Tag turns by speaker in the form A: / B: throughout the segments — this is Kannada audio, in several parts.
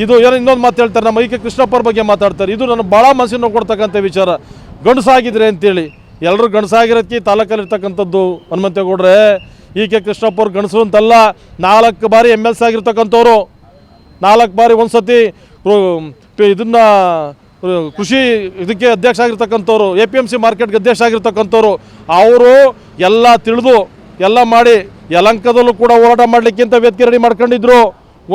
A: ಇದು ಏನೋ ಇನ್ನೊಂದು ಮಾತು ಹೇಳ್ತಾರೆ, ನಮ್ಮ ಐಕೆ ಕೃಷ್ಣಪ್ಪರ ಬಗ್ಗೆ ಮಾತಾಡ್ತಾರೆ. ಇದು ನನಗೆ ಭಾಳ ಮನಸ್ಸಿನ ಕೊಡ್ತಕ್ಕಂಥ ವಿಚಾರ. ಗಂಡಸಾಗಿದ್ರೆ ಅಂತೇಳಿ ಎಲ್ಲರೂ ಗಂಡಸಾಗಿರೋದಕ್ಕೆ ತಾಲೂಕಲ್ಲಿರ್ತಕ್ಕಂಥದ್ದು ಹನುಮಂತೇಗೌಡ್ರೆ. ಈಕೆ ಕೃಷ್ಣಪ್ಪವ್ರು ಗಂಡಸರು ಅಂತಲ್ಲ, 4 ಬಾರಿ MLC ಆಗಿರ್ತಕ್ಕಂಥವ್ರು, 4 ಬಾರಿ ಒಂದು ಸತಿ ಇದನ್ನು ಕೃಷಿ ಇದಕ್ಕೆ ಅಧ್ಯಕ್ಷ ಆಗಿರ್ತಕ್ಕಂಥವ್ರು, APMC ಮಾರ್ಕೆಟ್ಗೆ ಅಧ್ಯಕ್ಷ ಆಗಿರ್ತಕ್ಕಂಥವ್ರು. ಅವರು ಎಲ್ಲ ತಿಳಿದು ಎಲ್ಲ ಮಾಡಿ ಯಲಂಕದಲ್ಲೂ ಕೂಡ ಹೋರಾಟ ಮಾಡಲಿಕ್ಕಿಂತ ವೇದಿಕೆ ರೆಡಿ ಮಾಡ್ಕೊಂಡಿದ್ರು.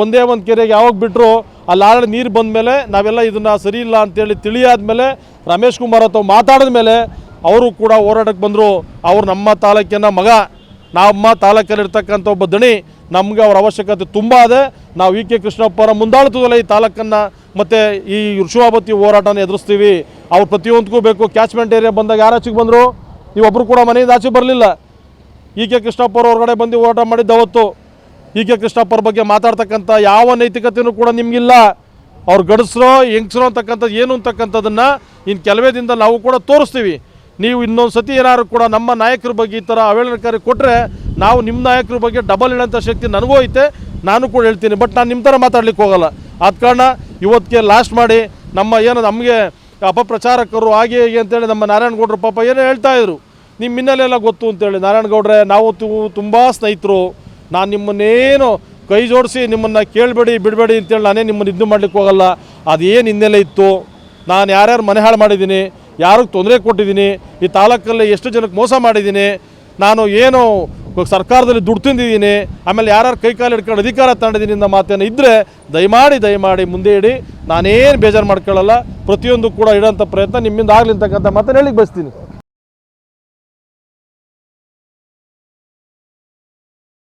A: ಒಂದೇ ಒಂದು ಕೆರೆಗೆ ಯಾವಾಗ ಬಿಟ್ಟರು ಅಲ್ಲಿ ಆಲ್ರೆಡಿ ನೀರು ಬಂದ ಮೇಲೆ ನಾವೆಲ್ಲ ಇದನ್ನು ಸರಿ ಇಲ್ಲ ಅಂತೇಳಿ ತಿಳಿಯಾದ್ಮೇಲೆ ರಮೇಶ್ ಕುಮಾರ್ ಅಥವಾ ಮಾತಾಡಿದ ಮೇಲೆ ಅವರು ಕೂಡ ಹೋರಾಟಕ್ಕೆ ಬಂದರು. ಅವ್ರು ನಮ್ಮ ತಾಲೂಕಿನ ಮಗ, ನಮ್ಮ ತಾಲೂಕಲ್ಲಿರ್ತಕ್ಕಂಥ ಒಬ್ಬ ದಣಿ, ನಮಗೆ ಅವ್ರ ಅವಶ್ಯಕತೆ ತುಂಬ ಇದೆ. ನಾವು EK ಕೃಷ್ಣಪ್ಪರ ಮುಂದಾಳತ್ವದಲ್ಲೇ ಈ ತಾಲೂಕನ್ನು ಮತ್ತು ಈ ವೃಷಭಾವತಿ ಹೋರಾಟನ ಎದುರಿಸ್ತೀವಿ. ಅವ್ರು ಪ್ರತಿಯೊಂದಕ್ಕೂ ಬೇಕು. ಕ್ಯಾಚ್ಮೆಂಟ್ ಏರಿಯಾ ಬಂದಾಗ ಯಾರು ಆಚೆಗೆ ಬಂದರು? ನೀವೊಬ್ಬರು ಕೂಡ ಮನೆಯಿಂದ ಆಚೆ ಬರಲಿಲ್ಲ. EK ಕೃಷ್ಣಪ್ಪರ ಹೊರಗಡೆ ಬಂದು ಹೋರಾಟ ಮಾಡಿದ್ದು ಅವತ್ತು. EK ಕೃಷ್ಣಪ್ಪರ ಬಗ್ಗೆ ಮಾತಾಡ್ತಕ್ಕಂಥ ಯಾವ ನೈತಿಕತೆಯೂ ಕೂಡ ನಿಮಗಿಲ್ಲ. ಅವ್ರು ಗಂಡಸರೋ ಹೆಂಗಸರೋ ಅಂತಕ್ಕಂಥದ್ದು ಏನು ಅಂತಕ್ಕಂಥದ್ದನ್ನು ಇನ್ನು ಕೆಲವೇ ದಿನದ ನಾವು ಕೂಡ ತೋರಿಸ್ತೀವಿ. ನೀವು ಇನ್ನೊಂದು ಸತಿ ಏನಾದ್ರು ಕೂಡ ನಮ್ಮ ನಾಯಕರ ಬಗ್ಗೆ ಈ ಥರ ಅವಹೇಳನಕಾರಿ ಕೊಟ್ಟರೆ ನಾವು ನಿಮ್ಮ ನಾಯಕರ ಬಗ್ಗೆ ಡಬಲ್ ಹೇಳೋಂಥ ಶಕ್ತಿ ನನಗೂ ಐತೆ, ನಾನು ಕೂಡ ಹೇಳ್ತೀನಿ. ಬಟ್ ನಾನು ನಿಮ್ಮ ಥರ ಮಾತಾಡ್ಲಿಕ್ಕೆ ಹೋಗಲ್ಲ. ಆದ ಕಾರಣ ಇವತ್ತಿಗೆ ಲಾಸ್ಟ್ ಮಾಡಿ ಏನು ನಮಗೆ ಅಪಪ್ರಚಾರಕರು ಹಾಗೆ ಹೀಗೆ ಅಂತೇಳಿ ನಮ್ಮ ನಾರಾಯಣಗೌಡರು ಪಾಪ ಏನೋ ಹೇಳ್ತಾಯಿದ್ರು, ನಿಮ್ಮ ಹಿನ್ನೆಲೆಲ್ಲ ಗೊತ್ತು ಅಂತೇಳಿ. ನಾರಾಯಣಗೌಡ್ರೆ, ನಾವು ತುಂಬ ಸ್ನೇಹಿತರು, ನಾನು ನಿಮ್ಮನ್ನೇನು ಕೈ ಜೋಡಿಸಿ ನಿಮ್ಮನ್ನು ಕೇಳಬೇಡಿ ಬಿಡಬೇಡಿ ಅಂತೇಳಿ ನಾನೇ ನಿಮ್ಮನ್ನು ಇದು ಮಾಡ್ಲಿಕ್ಕೆ ಹೋಗಲ್ಲ. ಅದೇನು ಹಿನ್ನೆಲೆ ಇತ್ತು, ನಾನು ಯಾರ್ಯಾರು ಮನೆ ಹಾಳು ಮಾಡಿದ್ದೀನಿ, ಯಾರಿಗೆ ತೊಂದರೆ ಕೊಟ್ಟಿದ್ದೀನಿ, ಈ ತಾಲೂಕಲ್ಲಿ ಎಷ್ಟು ಜನಕ್ಕೆ ಮೋಸ ಮಾಡಿದ್ದೀನಿ, ನಾನು ಏನು ಸರ್ಕಾರದಲ್ಲಿ ದುಡ್ಡು ತಿಂದಿದ್ದೀನಿ, ಆಮೇಲೆ ಯಾರ್ಯಾರು ಕೈಕಾಲು ಹಿಡ್ಕೊಂಡು ಅಧಿಕಾರ ತಗೊಂಡಿದ್ದೀನಿ ಅನ್ನೋ ಮಾತೇನು ಇದ್ದರೆ ದಯಮಾಡಿ ಮುಂದೆ ಇಡಿ. ನಾನೇನು ಬೇಜಾರು ಮಾಡ್ಕೊಳ್ಳಲ್ಲ. ಪ್ರತಿಯೊಂದು ಕೂಡ ಇಡೋಂಥ ಪ್ರಯತ್ನ ನಿಮ್ಮಿಂದ ಆಗಲಿ ಅಂತಕ್ಕಂಥ ಮಾತನ್ನು ಹೇಳಿಕ್ಕೆ ಬಯಸ್ತೀನಿ.